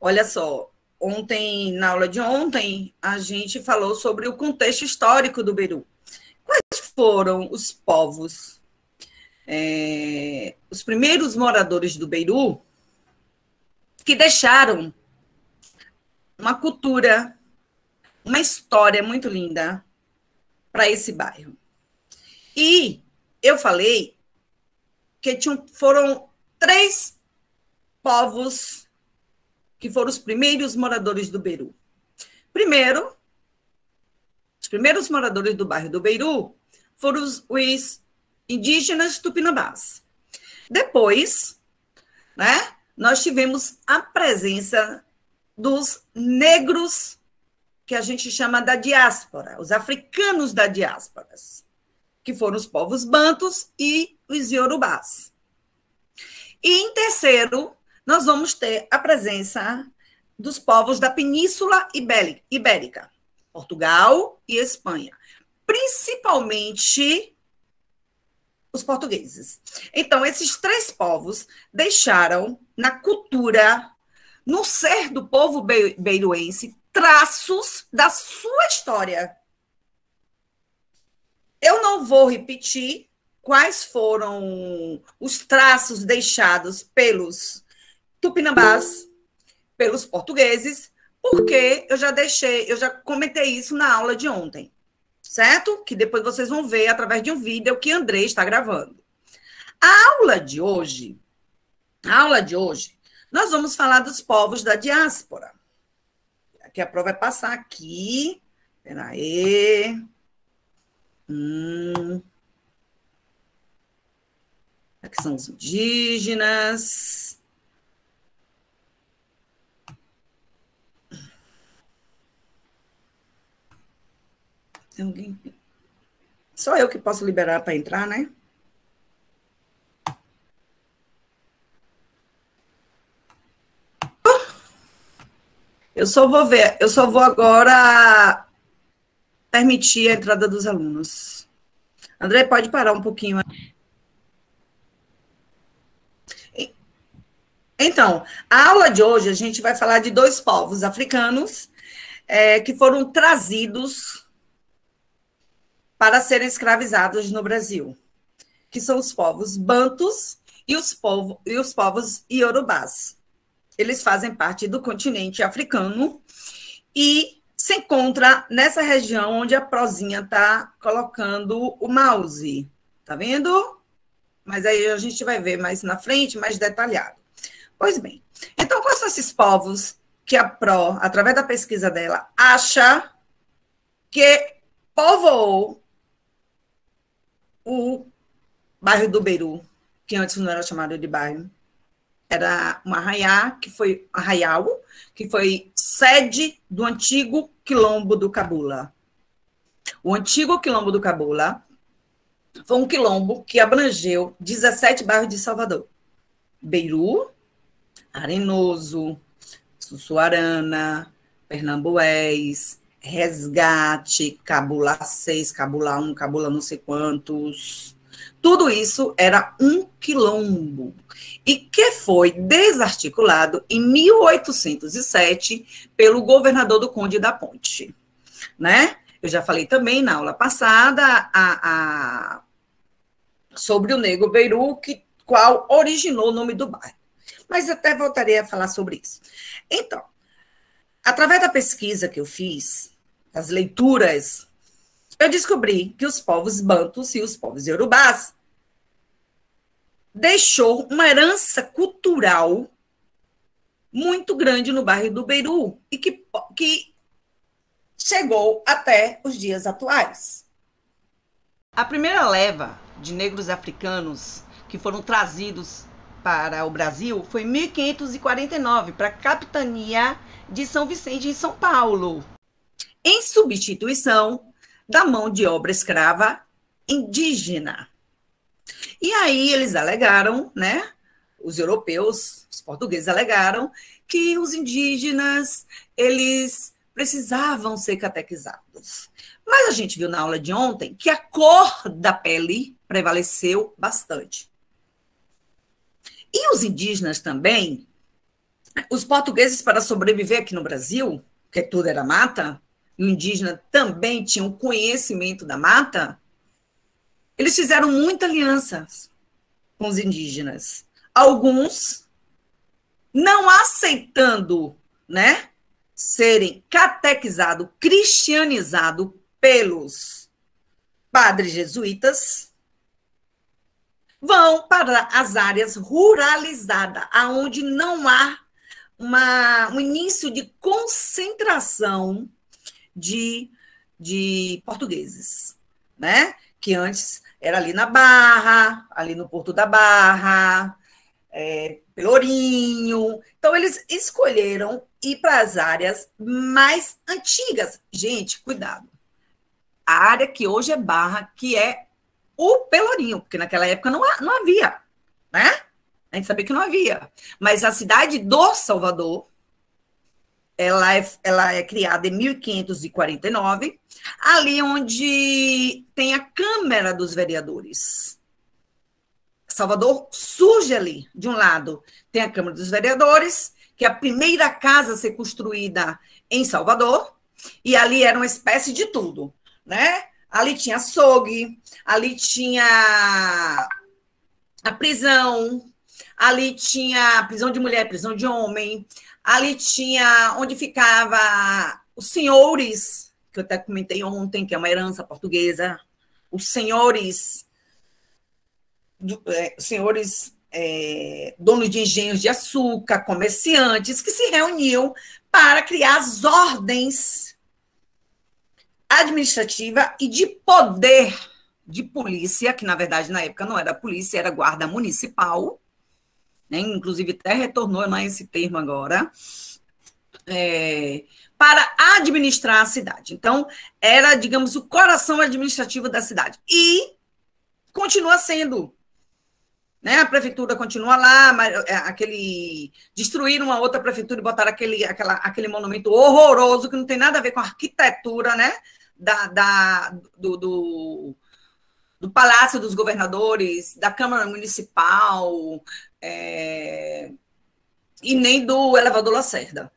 Olha só, ontem, na aula de ontem, a gente falou sobre o contexto histórico do Peru. Quais foram os povos, os primeiros moradores do Peru que deixaram uma cultura, uma história muito linda para esse bairro? E eu falei que foram 3 povos que foram os primeiros moradores do Peru. Primeiro, os primeiros moradores do bairro do Peru foram os indígenas tupinambás. Depois, né, nós tivemos a presença dos negros, que a gente chama da diáspora, os africanos da diáspora, que foram os povos bantus e os iorubás. E em terceiro, nós vamos ter a presença dos povos da Península Ibérica, Portugal e Espanha, principalmente os portugueses. Então, esses 3 povos deixaram na cultura, no ser do povo beiruense, traços da sua história. Eu não vou repetir quais foram os traços deixados pelos tupinambás, pelos portugueses, porque eu já comentei isso na aula de ontem, certo? Que depois vocês vão ver através de um vídeo que André está gravando. A aula de hoje, nós vamos falar dos povos da diáspora. Aqui a prova vai passar aqui. Espera aí. Aqui são os indígenas. Tem alguém? Só eu que posso liberar para entrar, né? Eu só vou agora permitir a entrada dos alunos. André, pode parar um pouquinho. Então, a aula de hoje a gente vai falar de 2 povos africanos que foram trazidos para serem escravizados no Brasil, que são os povos bantus e os povos iorubás. Eles fazem parte do continente africano e se encontra nessa região onde a prozinha está colocando o mouse. Tá vendo? Mas aí a gente vai ver mais na frente, mais detalhado. Pois bem, então quais são esses povos que a Pro, através da pesquisa dela, acha que povoou o bairro do Peru, que antes não era chamado de bairro? Era um arraial, que foi sede do antigo quilombo do Cabula. O antigo quilombo do Cabula foi um quilombo que abrangeu 17 bairros de Salvador. Beiru, Arenoso, Sussuarana, Pernambués, Resgate, Cabula 6, Cabula 1, Cabula não sei quantos. Tudo isso era um quilombo e que foi desarticulado em 1807 pelo governador do Conde da Ponte, né? Eu já falei também na aula passada sobre o Negro Beiru, qual originou o nome do bairro. Mas até voltarei a falar sobre isso. Então, através da pesquisa que eu fiz, as leituras, eu descobri que os povos bantus e os povos iorubás deixou uma herança cultural muito grande no bairro do Peru e que chegou até os dias atuais. A primeira leva de negros africanos que foram trazidos para o Brasil foi em 1549 para a capitania de São Vicente, em São Paulo, em substituição da mão de obra escrava indígena. E aí eles alegaram, né? Os europeus, os portugueses alegaram que os indígenas, eles precisavam ser catequizados. Mas a gente viu na aula de ontem que a cor da pele prevaleceu bastante. E os indígenas também Os portugueses, para sobreviver aqui no Brasil, que tudo era mata, e o indígena também tinha um conhecimento da mata, eles fizeram muita aliança com os indígenas. Alguns não aceitando, né, serem catequizados, cristianizados pelos padres jesuítas, vão para as áreas ruralizadas, aonde não há um início de concentração de portugueses, né? Que antes era ali na Barra, ali no Porto da Barra, Pelourinho. Então, eles escolheram ir para as áreas mais antigas. Gente, cuidado. A área que hoje é Barra, que é o Pelourinho, porque naquela época não havia, né? A gente sabia que não havia. Mas a cidade do Salvador, ela é criada em 1549, ali onde tem a Câmara dos Vereadores. Salvador surge ali. De um lado, tem a Câmara dos Vereadores, que é a primeira casa a ser construída em Salvador, e ali era uma espécie de tudo, né? Ali tinha açougue, ali tinha a prisão, ali tinha prisão de mulher, prisão de homem, ali tinha onde ficava os senhores, que eu até comentei ontem, que é uma herança portuguesa, os senhores, donos de engenhos de açúcar, comerciantes, que se reuniam para criar as ordens administrativa e de poder de polícia, que na verdade na época não era polícia, era guarda municipal, né? Inclusive até retornou mais esse termo agora, para administrar a cidade. Então, era, digamos, o coração administrativo da cidade. E continua sendo. Né? A prefeitura continua lá, mas destruíram uma outra prefeitura e botaram aquele monumento horroroso que não tem nada a ver com a arquitetura, né? Do Palácio dos Governadores, da Câmara Municipal, e nem do Elevador Lacerda.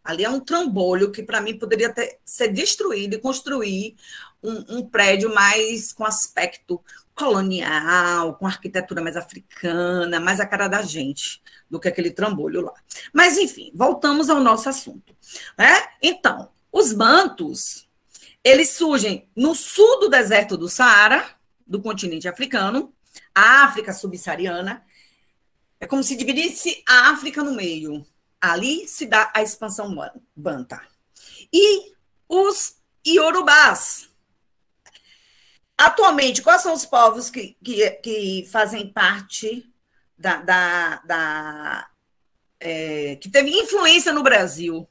Ali é um trambolho que, para mim, poderia ser destruído e construir um prédio mais com aspecto colonial, com arquitetura mais africana, mais a cara da gente, do que aquele trambolho lá. Mas, enfim, voltamos ao nosso assunto. Né? Então, os bantus, eles surgem no sul do deserto do Saara, do continente africano, a África subsaariana. É como se dividisse a África no meio. Ali se dá a expansão banta. E os iorubás. Atualmente, quais são os povos que fazem parte que teve influência no Brasil?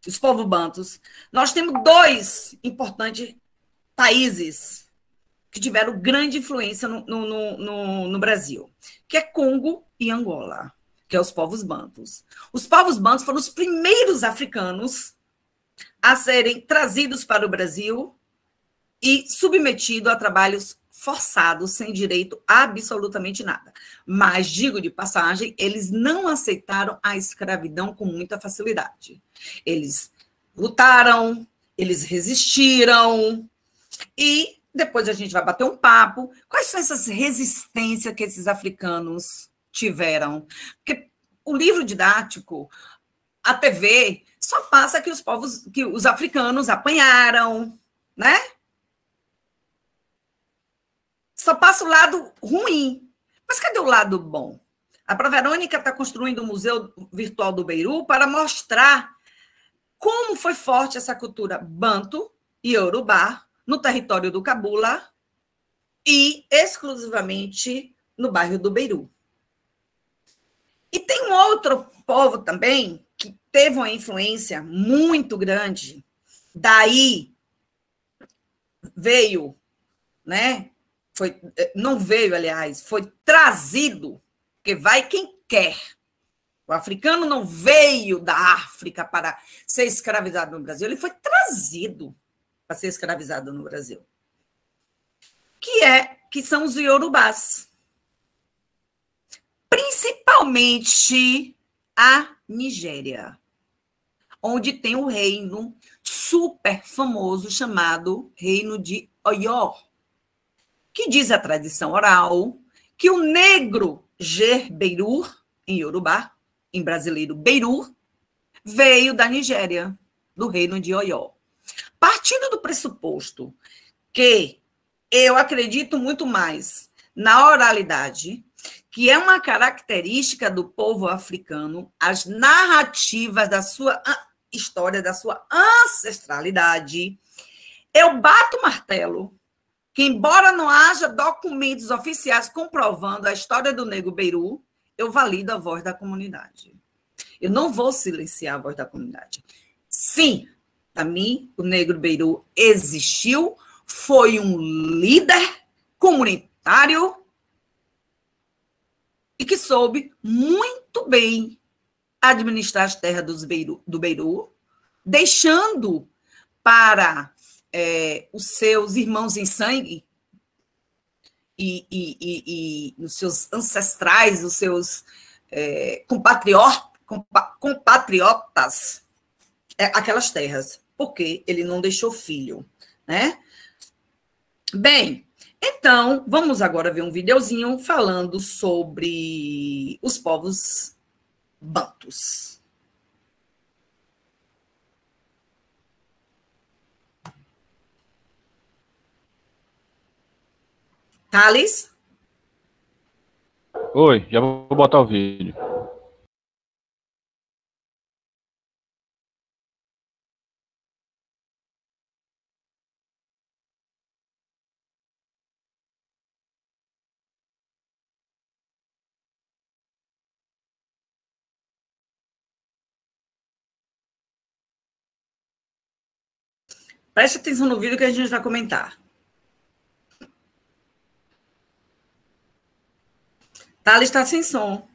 Os povos bantus. Nós temos 2 importantes países que tiveram grande influência no Brasil, que é Congo e Angola, que é os povos bantus. Os povos bantus foram os primeiros africanos a serem trazidos para o Brasil e submetidos a trabalhos forçados, sem direito a absolutamente nada. Mas, digo de passagem, eles não aceitaram a escravidão com muita facilidade. Eles lutaram, eles resistiram, e depois a gente vai bater um papo. Quais são essas resistências que esses africanos tiveram? Porque o livro didático, a TV, só passa que os africanos apanharam, né? Só passa o lado ruim. Mas cadê o lado bom? A Verônica está construindo um museu virtual do Beiru para mostrar como foi forte essa cultura banto e iorubá no território do Cabula e exclusivamente no bairro do Beiru. E tem um outro povo também que teve uma influência muito grande, daí veio, né? Não veio, aliás, foi trazido, porque vai quem quer. O africano não veio da África para ser escravizado no Brasil, ele foi trazido para ser escravizado no Brasil. Que são os iorubás. principalmente a Nigéria, onde tem o reino super famoso chamado Reino de Ọ̀yọ́, que diz a tradição oral que o negro Gerbeirur, em Yorubá, em brasileiro Beirur, veio da Nigéria, do Reino de Ọ̀yọ́. Partindo do pressuposto que eu acredito muito mais na oralidade, que é uma característica do povo africano, as narrativas da sua história, da sua ancestralidade, eu bato o martelo que, embora não haja documentos oficiais comprovando a história do Negro Beirut, eu valido a voz da comunidade. Eu não vou silenciar a voz da comunidade. Sim, para mim, o Negro Beirut existiu, foi um líder comunitário e que soube muito bem administrar as terras do Beirut, deixando para os seus irmãos em sangue e os seus ancestrais, os seus compatriotas, aquelas terras, porque ele não deixou filho, né? Bem, então, vamos agora ver um videozinho falando sobre os povos bantus. Thales? Oi, já vou botar o vídeo. Preste atenção no vídeo que a gente vai comentar. Thales está sem som.